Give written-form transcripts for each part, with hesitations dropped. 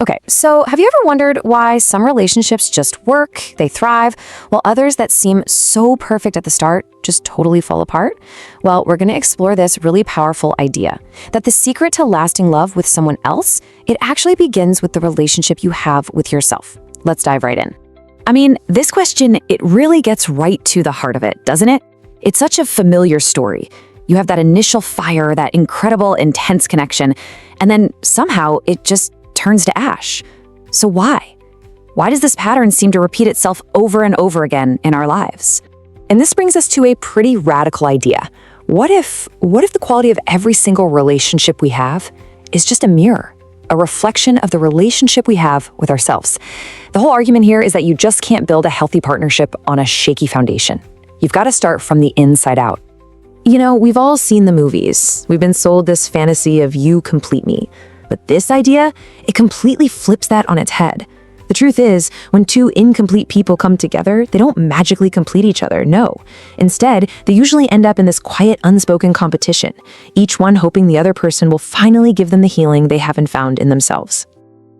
Okay, so have you ever wondered why some relationships just work, they thrive, while others that seem so perfect at the start just totally fall apart? Well, we're going to explore this really powerful idea that the secret to lasting love with someone else, it actually begins with the relationship you have with yourself. Let's dive right in. I mean, this question, it really gets right to the heart of it, doesn't it? It's such a familiar story. You have that initial fire, that incredible, intense connection, and then somehow it just turns to ash. So why? Why does this pattern seem to repeat itself over and over again in our lives? And this brings us to a pretty radical idea. What if the quality of every single relationship we have is just a mirror, a reflection of the relationship we have with ourselves? The whole argument here is that you just can't build a healthy partnership on a shaky foundation. You've got to start from the inside out. You know, we've all seen the movies. We've been sold this fantasy of you complete me. But this idea, it completely flips that on its head. The truth is, when two incomplete people come together, they don't magically complete each other, no. Instead, they usually end up in this quiet, unspoken competition, each one hoping the other person will finally give them the healing they haven't found in themselves.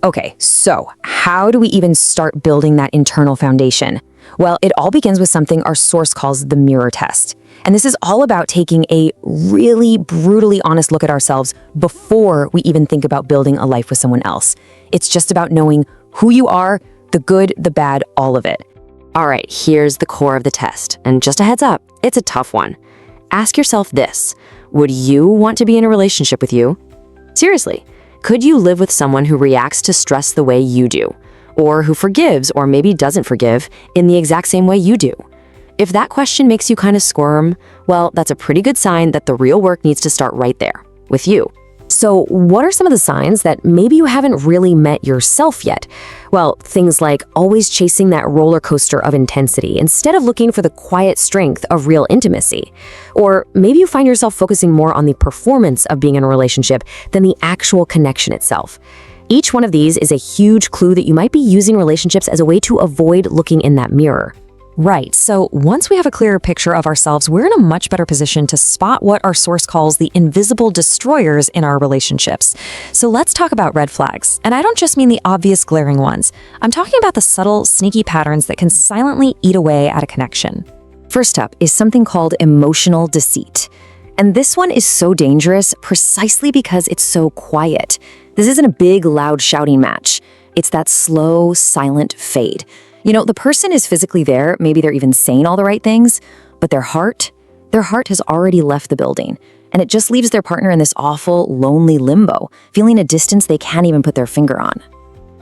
Okay, so how do we even start building that internal foundation? Well, it all begins with something our source calls the mirror test. And this is all about taking a really brutally honest look at ourselves before we even think about building a life with someone else. It's just about knowing who you are, the good, the bad, all of it. All right, here's the core of the test. And just a heads up, it's a tough one. Ask yourself this: would you want to be in a relationship with you? Seriously, could you live with someone who reacts to stress the way you do? Or who forgives, or maybe doesn't forgive, in the exact same way you do? If that question makes you kind of squirm, well, that's a pretty good sign that the real work needs to start right there, with you. So what are some of the signs that maybe you haven't really met yourself yet? Well, things like always chasing that roller coaster of intensity instead of looking for the quiet strength of real intimacy. Or maybe you find yourself focusing more on the performance of being in a relationship than the actual connection itself. Each one of these is a huge clue that you might be using relationships as a way to avoid looking in that mirror. Right, so once we have a clearer picture of ourselves, we're in a much better position to spot what our source calls the invisible destroyers in our relationships. So let's talk about red flags. And I don't just mean the obvious glaring ones. I'm talking about the subtle, sneaky patterns that can silently eat away at a connection. First up is something called emotional deceit. And this one is so dangerous precisely because it's so quiet. This isn't a big, loud shouting match. It's that slow, silent fade. You know, the person is physically there, maybe they're even saying all the right things, but their heart has already left the building, and it just leaves their partner in this awful, lonely limbo, feeling a distance they can't even put their finger on.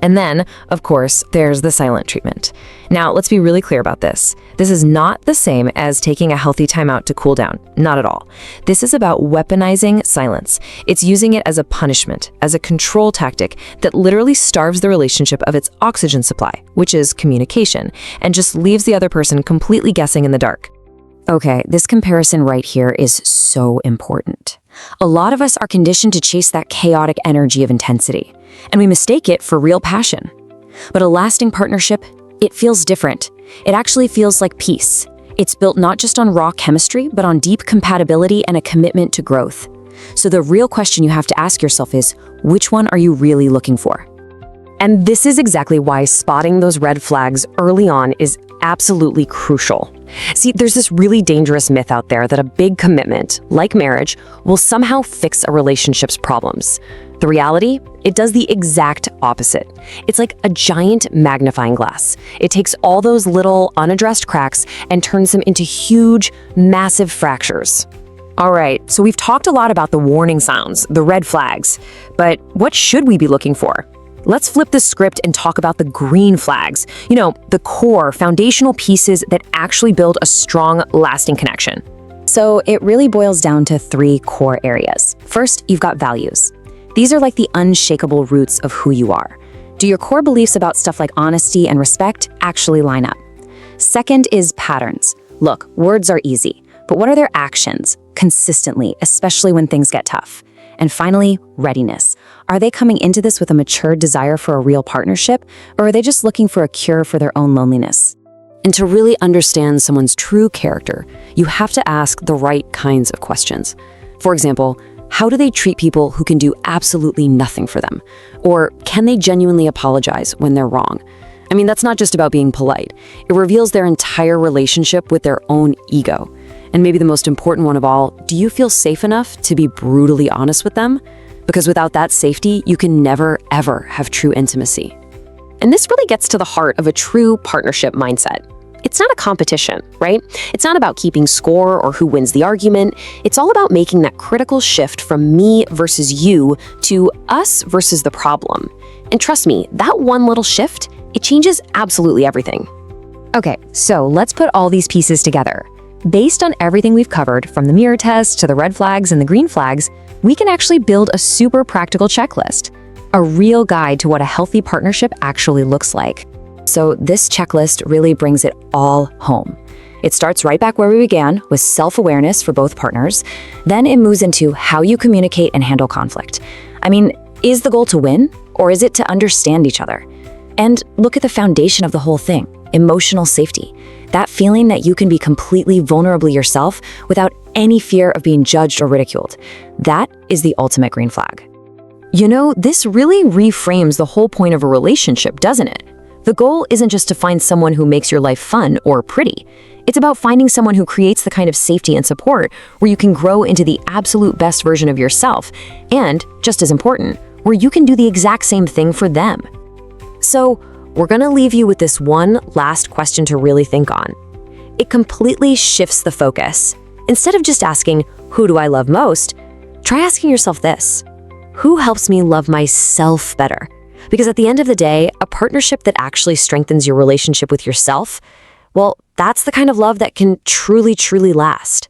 And then, of course, there's the silent treatment. Now, let's be really clear about this. This is not the same as taking a healthy timeout to cool down. Not at all. This is about weaponizing silence. It's using it as a punishment, as a control tactic that literally starves the relationship of its oxygen supply, which is communication, and just leaves the other person completely guessing in the dark. Okay, this comparison right here is so important. A lot of us are conditioned to chase that chaotic energy of intensity, and we mistake it for real passion. But a lasting partnership, it feels different. It actually feels like peace. It's built not just on raw chemistry, but on deep compatibility and a commitment to growth. So the real question you have to ask yourself is, which one are you really looking for? And this is exactly why spotting those red flags early on is absolutely crucial. See, there's this really dangerous myth out there that a big commitment, like marriage, will somehow fix a relationship's problems. The reality, it does the exact opposite. It's like a giant magnifying glass. It takes all those little unaddressed cracks and turns them into huge, massive fractures. All right, so we've talked a lot about the warning sounds, the red flags, but what should we be looking for? Let's flip the script and talk about the green flags. You know, the core, foundational pieces that actually build a strong, lasting connection. So it really boils down to 3 core areas. First, you've got values. These are like the unshakable roots of who you are. Do your core beliefs about stuff like honesty and respect actually line up? Second is patterns. Look, words are easy, but what are their actions consistently, especially when things get tough? And finally, readiness. Are they coming into this with a mature desire for a real partnership, or are they just looking for a cure for their own loneliness? And to really understand someone's true character, you have to ask the right kinds of questions. For example, How do they treat people who can do absolutely nothing for them? Or can they genuinely apologize when they're wrong? I mean, that's not just about being polite. It reveals their entire relationship with their own ego. And maybe the most important one of all, do you feel safe enough to be brutally honest with them? Because without that safety, you can never, ever have true intimacy. And this really gets to the heart of a true partnership mindset. It's not a competition, right? It's not about keeping score or who wins the argument. It's all about making that critical shift from me versus you to us versus the problem. And trust me, that one little shift, it changes absolutely everything. Okay, so let's put all these pieces together. Based on everything we've covered, from the mirror test to the red flags and the green flags, we can actually build a super practical checklist, a real guide to what a healthy partnership actually looks like. So this checklist really brings it all home. It starts right back where we began, with self-awareness for both partners. Then it moves into how you communicate and handle conflict. I mean, is the goal to win, or is it to understand each other? And look at the foundation of the whole thing, emotional safety. That feeling that you can be completely vulnerably yourself without any fear of being judged or ridiculed. That is the ultimate green flag. You know, this really reframes the whole point of a relationship, doesn't it? The goal isn't just to find someone who makes your life fun or pretty. It's about finding someone who creates the kind of safety and support where you can grow into the absolute best version of yourself, and, just as important, where you can do the exact same thing for them. So, we're gonna leave you with this one last question to really think on. It completely shifts the focus. Instead of just asking, who do I love most? Try asking yourself this: who helps me love myself better? Because at the end of the day, a partnership that actually strengthens your relationship with yourself, well, that's the kind of love that can truly, truly last.